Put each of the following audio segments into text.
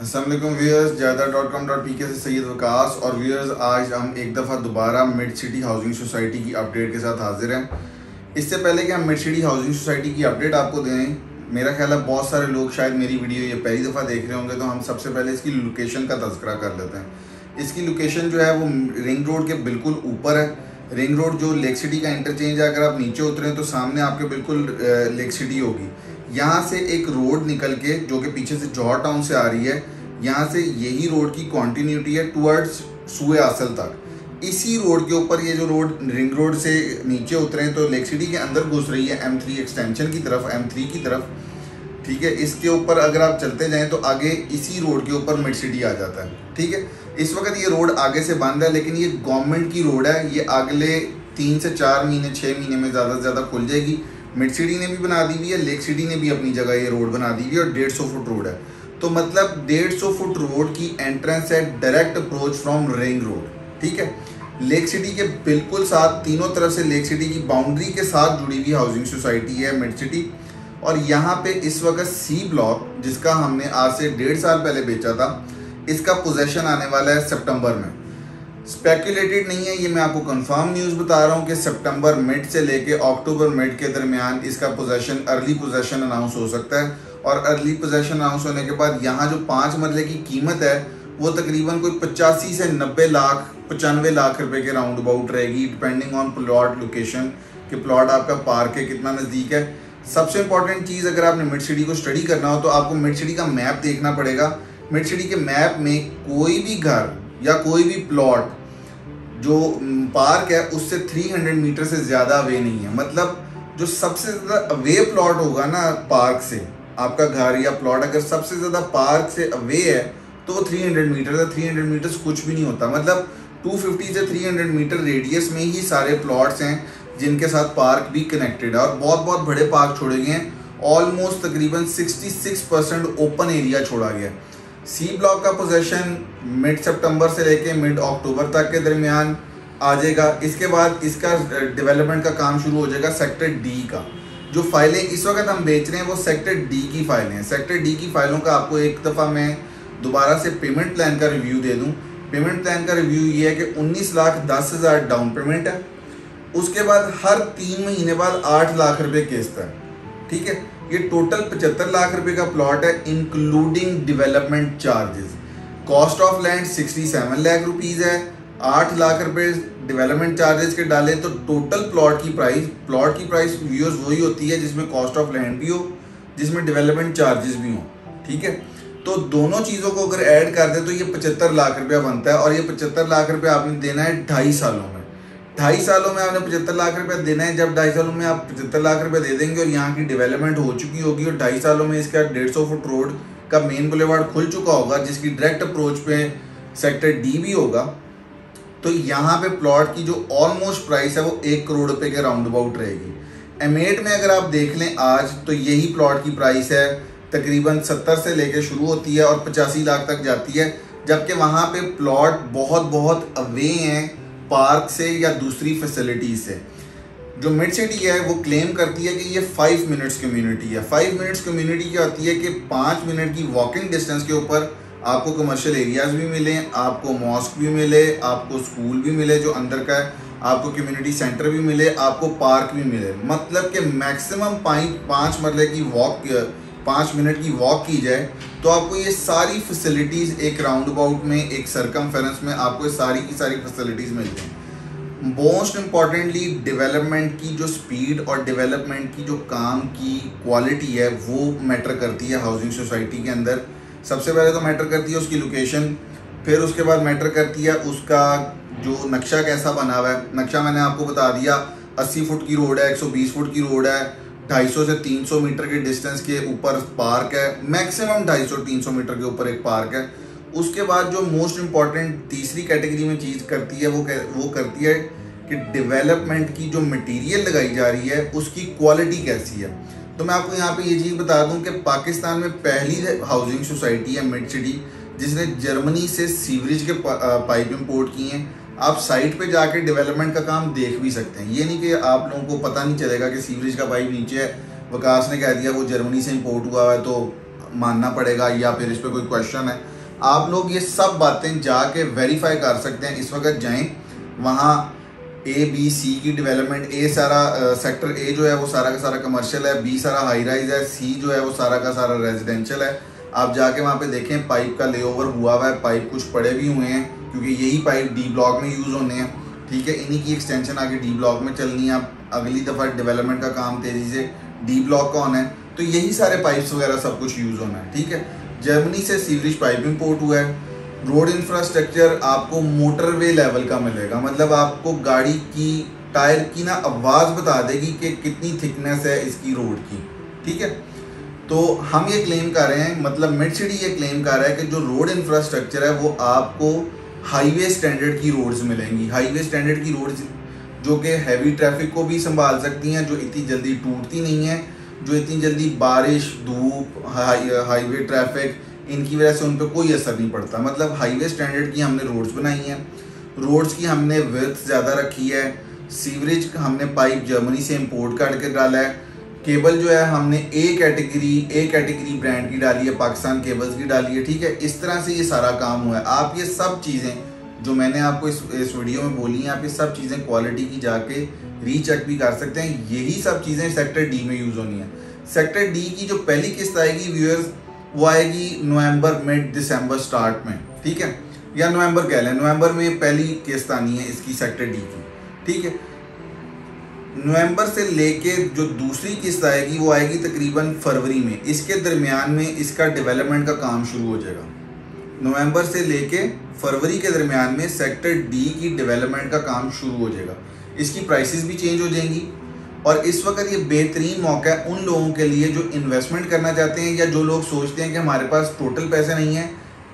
अस्सलामुअलैकुम व्यूअर्स, जायदाद.com.pk से सैयद वकास। और व्यूअर्स, आज हम एक दफ़ा दोबारा मिड सिटी हाउसिंग सोसाइटी की अपडेट के साथ हाजिर हैं। इससे पहले कि हम मिड सिटी हाउसिंग सोसाइटी की अपडेट आपको दें, मेरा ख्याल है बहुत सारे लोग शायद मेरी वीडियो ये पहली दफ़ा देख रहे होंगे, तो हम सबसे पहले इसकी लोकेशन का तज़किरा कर लेते हैं। इसकी लोकेशन जो है वो रिंग रोड के बिल्कुल ऊपर है। रिंग रोड जो लेक सिटी का इंटरचेंज है, अगर आप नीचे उतरें तो सामने आपके बिल्कुल लेक सिटी होगी। यहाँ से एक रोड निकल के जो कि पीछे से जौहर टाउन से आ रही है, यहाँ से यही रोड की कॉन्टीन्यूटी है टुवर्ड्स सूए आसल तक। इसी रोड के ऊपर ये जो रोड रिंग रोड से नीचे उतरें तो लेक सिटी के अंदर घुस रही है M3 एक्सटेंशन की तरफ, M3 की तरफ। ठीक है, इसके ऊपर अगर आप चलते जाएं तो आगे इसी रोड के ऊपर मिड सिटी आ जाता है। ठीक है, इस वक्त ये रोड आगे से बंद है, लेकिन ये गवर्नमेंट की रोड है। ये अगले 3 से 4 महीने 6 महीने में ज़्यादा से ज़्यादा खुल जाएगी। मिड सिटी ने भी बना दी हुई है, लेक सिटी ने भी अपनी जगह ये रोड बना दी हुई है और 150 फुट रोड है। तो मतलब 150 फुट रोड की एंट्रेंस है, direct approach from ring road. ठीक है, लेक सिटी के बिल्कुल साथ तीनों तरफ से लेक सिटी की बाउंड्री के साथ जुड़ी हुई हाउसिंग सोसाइटी है मिड सिटी। और यहाँ पे इस वक्त C ब्लॉक, जिसका हमने आज से 1.5 साल पहले बेचा था, इसका पोजेशन आने वाला है सितंबर में। स्पेकुलेटेड नहीं है ये, मैं आपको कंफर्म न्यूज़ बता रहा हूँ कि सितंबर मिड से लेके अक्टूबर मिड के दरमियान इसका पोजेशन, अर्ली पोजेशन अनाउंस हो सकता है। और अर्ली पोजेशन अनाउंस होने के बाद यहाँ जो 5 मरले की कीमत है वो तकरीबन कोई 85 से 90 लाख 95 लाख रुपए के राउंड अबाउट रहेगी, डिपेंडिंग ऑन प्लॉट लोकेशन, कि प्लॉट आपका पार्क है कितना नज़दीक है। सबसे इंपॉर्टेंट चीज़, अगर आपने मिड सिटी को स्टडी करना हो तो आपको मिड सिटी का मैप देखना पड़ेगा। मिड सिटी के मैप में कोई भी घर या कोई भी प्लॉट जो पार्क है उससे 300 मीटर से ज़्यादा अवे नहीं है। मतलब जो सबसे ज़्यादा अवे प्लॉट होगा ना पार्क से, आपका घर या प्लॉट अगर सबसे ज़्यादा पार्क से अवे है तो वो 300 मीटर है। 300 मीटर्स कुछ भी नहीं होता। मतलब 250 से 300 मीटर रेडियस में ही सारे प्लॉट्स हैं जिनके साथ पार्क भी कनेक्टेड है। और बहुत बहुत बड़े पार्क छोड़े गए हैं, ऑलमोस्ट तकरीबन 66% ओपन एरिया छोड़ा गया है। C ब्लॉक का पोजेशन मिड सितंबर से लेके मिड अक्टूबर तक के दरमियान आ जाएगा। इसके बाद इसका डेवलपमेंट का काम शुरू हो जाएगा सेक्टर D का। जो फाइलें इस वक्त हम बेच रहे हैं वो सेक्टर D की फाइलें हैं। सेक्टर D की फाइलों का आपको एक दफ़ा मैं दोबारा से पेमेंट प्लान का रिव्यू दे दूं। पेमेंट प्लान का रिव्यू ये है कि 19,10,000 डाउन पेमेंट है, उसके बाद हर 3 महीने बाद 8 लाख रुपए किस्त है। ठीक है, ये टोटल 75 लाख रुपए का प्लॉट है including development charges. Cost of land 67 lakh rupees है। 8 लाख रुपए डेवलपमेंट चार्जेस के डालें तो टोटल प्लॉट की प्राइस व्यूअर्स वही होती है जिसमें कॉस्ट ऑफ लैंड भी हो, जिसमें डेवलपमेंट चार्जेस भी हो। ठीक है, तो दोनों चीज़ों को अगर ऐड कर दे तो ये 75 लाख रुपया बनता है। और ये 75 लाख रुपया आपने देना है 2.5 सालों में। 2.5 सालों में आपने 75 लाख रुपया देना है। जब 2.5 सालों में आप 75 लाख रुपया दे देंगे और यहाँ की डेवलपमेंट हो चुकी होगी और 2.5 सालों में इसका 150 फुट रोड का मेन बुलेवार्ड खुल चुका होगा, जिसकी डायरेक्ट अप्रोच पे सेक्टर D भी होगा, तो यहाँ पे प्लॉट की जो ऑलमोस्ट प्राइस है वो 1 करोड़ रुपए के राउंड अबाउट रहेगी। M8 में अगर आप देख लें आज, तो यही प्लॉट की प्राइस है तकरीबन 70 से लेके शुरू होती है और 85 लाख तक जाती है। जबकि वहाँ पे प्लॉट बहुत बहुत अवे हैं पार्क से या दूसरी फैसिलिटीज से। जो मिड सिटी है वो क्लेम करती है कि ये 5 मिनट्स कम्युनिटी है। 5 मिनट्स कम्युनिटी क्या होती है कि 5 मिनट की वॉकिंग डिस्टेंस के ऊपर आपको कमर्शियल एरियाज भी मिले, आपको मॉस्क भी मिले, आपको स्कूल भी मिले जो अंदर का है, आपको कम्युनिटी सेंटर भी मिले, आपको पार्क भी मिले। मतलब कि मैक्सिमम 5 मरले की 5 मिनट की वॉक की जाए तो आपको ये सारी फैसिलिटीज़ एक राउंड अबाउट में, एक सरकमफेरेंस में आपको सारी की सारी फैसिलिटीज़ मिल जाएँ। मोस्ट इम्पॉर्टेंटली डेवलपमेंट की जो स्पीड और डेवलपमेंट की जो काम की क्वालिटी है वो मैटर करती है हाउसिंग सोसाइटी के अंदर। सबसे पहले तो मैटर करती है उसकी लोकेशन, फिर उसके बाद मैटर करती है उसका जो नक्शा कैसा बना हुआ है। नक्शा मैंने आपको बता दिया, 80 फुट की रोड है, 120 फुट की रोड है, 250 से 300 मीटर के डिस्टेंस के ऊपर पार्क है, मैक्सिमम 250-300 मीटर के ऊपर एक पार्क है। उसके बाद जो मोस्ट इम्पॉर्टेंट तीसरी कैटेगरी में चीज़ करती है वो करती है कि डेवलपमेंट की जो मटेरियल लगाई जा रही है उसकी क्वालिटी कैसी है। तो मैं आपको यहाँ पे ये चीज़ बता दूँ कि पाकिस्तान में पहली हाउसिंग सोसाइटी है मिड सिटी जिसने जर्मनी से सीवरेज के पाइप इंपोर्ट किए हैं। आप साइट पे जाके डेवलपमेंट का काम देख भी सकते हैं। ये नहीं कि आप लोगों को पता नहीं चलेगा कि सीवरेज का पाइप नीचे है, विकास ने कह दिया वो जर्मनी से इंपोर्ट हुआ है तो मानना पड़ेगा, या फिर इस पर कोई क्वेश्चन है। आप लोग ये सब बातें जाके वेरीफाई कर सकते हैं। इस वक्त जाएं वहाँ A-B-C की डेवलपमेंट, ए सारा सेक्टर ए जो है वो सारा का सारा कमर्शियल है, बी सारा हाई राइज है, सी जो है वो सारा का सारा रेजिडेंशियल है। आप जाके वहाँ पे देखें पाइप का लेओवर हुआ हुआ है, पाइप कुछ पड़े भी हुए हैं क्योंकि यही पाइप डी ब्लॉक में यूज़ होने हैं, ठीक है। इन्हीं की एक्सटेंशन आगे डी ब्लॉक में चलनी है। आप अगली दफ़ा डेवलपमेंट का काम तेज़ी से डी ब्लॉक का होना है तो यही सारे पाइप्स वगैरह सब कुछ यूज़ होना है, ठीक है। जर्मनी से सीवरेज पाइप इंपोर्ट हुआ है। रोड इंफ्रास्ट्रक्चर आपको मोटरवे लेवल का मिलेगा, मतलब आपको गाड़ी की टायर की ना आवाज़ बता देगी कि कितनी थिकनेस है इसकी रोड की, ठीक है। तो हम ये क्लेम कर रहे हैं, मतलब मिड सिटी ये क्लेम कर रहा है कि जो रोड इंफ्रास्ट्रक्चर है वो आपको हाईवे स्टैंडर्ड की रोड्स मिलेंगी। हाईवे स्टैंडर्ड की रोड्स जो कि हैवी ट्रैफिक को भी संभाल सकती हैं, जो इतनी जल्दी टूटती नहीं है, जो इतनी जल्दी बारिश, धूप, हाईवे ट्रैफिक इनकी वजह से उन पर कोई असर नहीं पड़ता। मतलब हाईवे स्टैंडर्ड की हमने रोड्स बनाई हैं। रोड्स की हमने विड्थ ज़्यादा रखी है। सीवरेज हमने पाइप जर्मनी से इंपोर्ट करके डाला है। केबल जो है हमने ए कैटेगरी ब्रांड की डाली है, पाकिस्तान केबल्स की डाली है, ठीक है। इस तरह से ये सारा काम हुआ है। आप ये सब चीज़ें जो मैंने आपको इस वीडियो में बोली हैं, आप ये सब चीज़ें क्वालिटी की जाके रीचेक भी कर सकते हैं। यही सब चीज़ें सेक्टर डी में यूज़ होनी है। सेक्टर डी की जो पहली किस्त आएगी व्यूअर्स वो आएगी नवंबर मिड दिसंबर स्टार्ट में, ठीक है, या नवंबर कह लें, नवंबर में पहली किस्त आनी है इसकी सेक्टर डी की, ठीक है। नवंबर से लेके जो दूसरी किस्त आएगी वो आएगी तकरीबन फरवरी में। इसके दरमियान में इसका डेवलपमेंट का काम शुरू हो जाएगा। नवंबर से लेके फरवरी के दरमियान में सेक्टर डी की डेवलपमेंट का काम शुरू हो जाएगा। इसकी प्राइसेस भी चेंज हो जाएंगी और इस वक्त ये बेहतरीन मौका है उन लोगों के लिए जो इन्वेस्टमेंट करना चाहते हैं या जो लोग सोचते हैं कि हमारे पास टोटल पैसे नहीं है,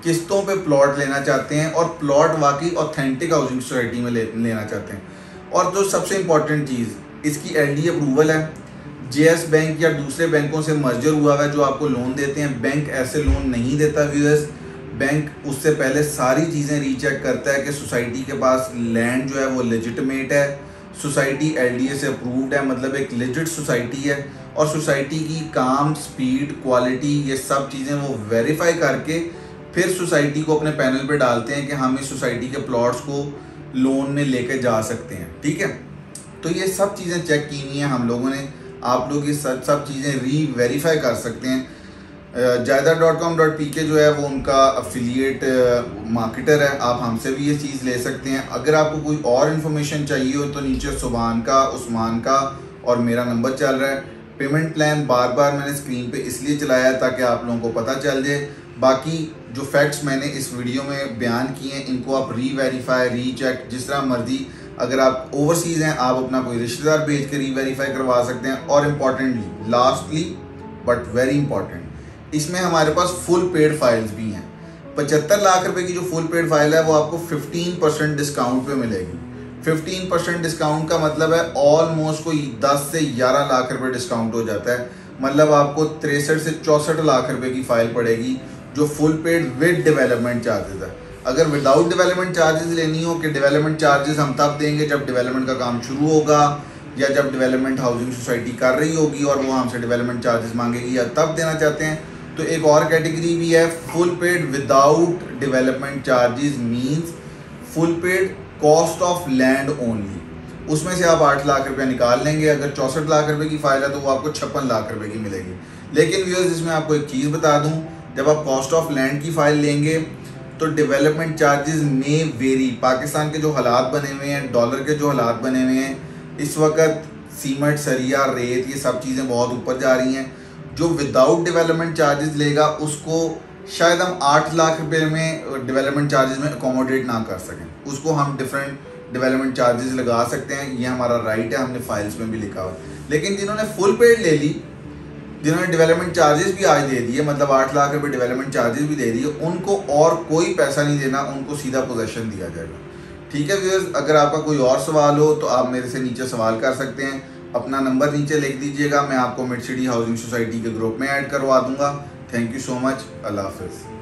किस्तों पे प्लॉट लेना चाहते हैं और प्लॉट वाकई ऑथेंटिक हाउसिंग सोसाइटी में लेना चाहते हैं। और जो सबसे इम्पॉर्टेंट चीज़, इसकी LD अप्रूवल है। JS बैंक या दूसरे बैंकों से मर्जर हुआ है जो आपको लोन देते हैं। बैंक ऐसे लोन नहीं देता व्यूअर्स। बैंक उससे पहले सारी चीज़ें रीचेक करता है कि सोसाइटी के पास लैंड जो है वो लेजिटमेट है, सोसाइटी LDA से अप्रूव्ड है, मतलब एक लेजिट सोसाइटी है, और सोसाइटी की काम, स्पीड, क्वालिटी, ये सब चीज़ें वो वेरीफाई करके फिर सोसाइटी को अपने पैनल पे डालते हैं कि हम इस सोसाइटी के प्लॉट्स को लोन में लेके जा सकते हैं, ठीक है। तो ये सब चीज़ें चेक की हुई हैं हम लोगों ने। आप लोग ये सब चीज़ें वेरीफाई कर सकते हैं। जायदाद.com.pk जो है वो उनका अफिलिएट मार्केटर है। आप हमसे भी ये चीज़ ले सकते हैं। अगर आपको कोई और इन्फॉर्मेशन चाहिए हो तो नीचे सुभान का, उस्मान का और मेरा नंबर चल रहा है। पेमेंट प्लान बार बार मैंने स्क्रीन पे इसलिए चलाया है ताकि आप लोगों को पता चल जाए। बाकी जो फैक्ट्स मैंने इस वीडियो में बयान किए हैं इनको आप रीवेरीफाई, रीचेक, जिस तरह मर्जी, अगर आप ओवरसीज़ हैं आप अपना कोई रिश्तेदार भेज के रीवेरीफाई करवा सकते हैं। और importantly, lastly but very important, इसमें हमारे पास फुल पेड फाइल्स भी हैं। 75 लाख रुपए की जो फुल पेड फाइल है वो आपको 15% डिस्काउंट पे मिलेगी। 15% डिस्काउंट का मतलब है ऑलमोस्ट कोई 10 से 11 लाख रुपए डिस्काउंट हो जाता है। मतलब आपको 63 से 64 लाख रुपए की फाइल पड़ेगी जो full paid with development charges है। अगर विदाउट डेवलपमेंट चार्जेस लेनी हो कि डेवलपमेंट चार्जेस हम तब देंगे जब डेवलपमेंट का काम शुरू होगा या जब डेवलपमेंट हाउसिंग सोसाइटी कर रही होगी और वो हमसे डेवलपमेंट चार्जेस मांगेगी, या तब देना चाहते हैं तो एक और कैटेगरी भी है, full paid without development charges means full paid cost of land only. उसमें से आप 8 लाख रुपया निकाल लेंगे। अगर 64 लाख रुपए की फाइल है तो वो आपको 56 लाख रुपए की मिलेगी। लेकिन व्यूअर्स इसमें आपको एक चीज़ बता दूं, जब आप कॉस्ट ऑफ लैंड की फाइल लेंगे तो डेवलपमेंट चार्जेस में वेरी। पाकिस्तान के जो हालात बने हुए हैं, डॉलर के जो हालात बने हुए हैं, इस वक्त सीमेंट, सरिया, रेत, ये सब चीज़ें बहुत ऊपर जा रही हैं। जो विदाउट डेवलपमेंट चार्जेस लेगा उसको शायद हम 8 लाख रुपए में डेवलपमेंट चार्जेस में अकोमोडेट ना कर सकें, उसको हम डिफरेंट डेवलपमेंट चार्जेस लगा सकते हैं। ये हमारा राइट है, हमने फाइल्स में भी लिखा हुआ। लेकिन जिन्होंने फुल पेड ले ली, जिन्होंने डेवलपमेंट चार्जेस भी आज दे दिए, मतलब 8 लाख रुपए डेवलपमेंट चार्जेस भी दे दिए, उनको और कोई पैसा नहीं देना, उनको सीधा पोजेशन दिया जाएगा। ठीक है व्यूअर्स, अगर आपका कोई और सवाल हो तो आप मेरे से नीचे सवाल कर सकते हैं। अपना नंबर नीचे लिख दीजिएगा, मैं आपको मिड सिटी हाउसिंग सोसाइटी के ग्रुप में ऐड करवा दूंगा। Thank you so much. अल्लाह हाफिज़।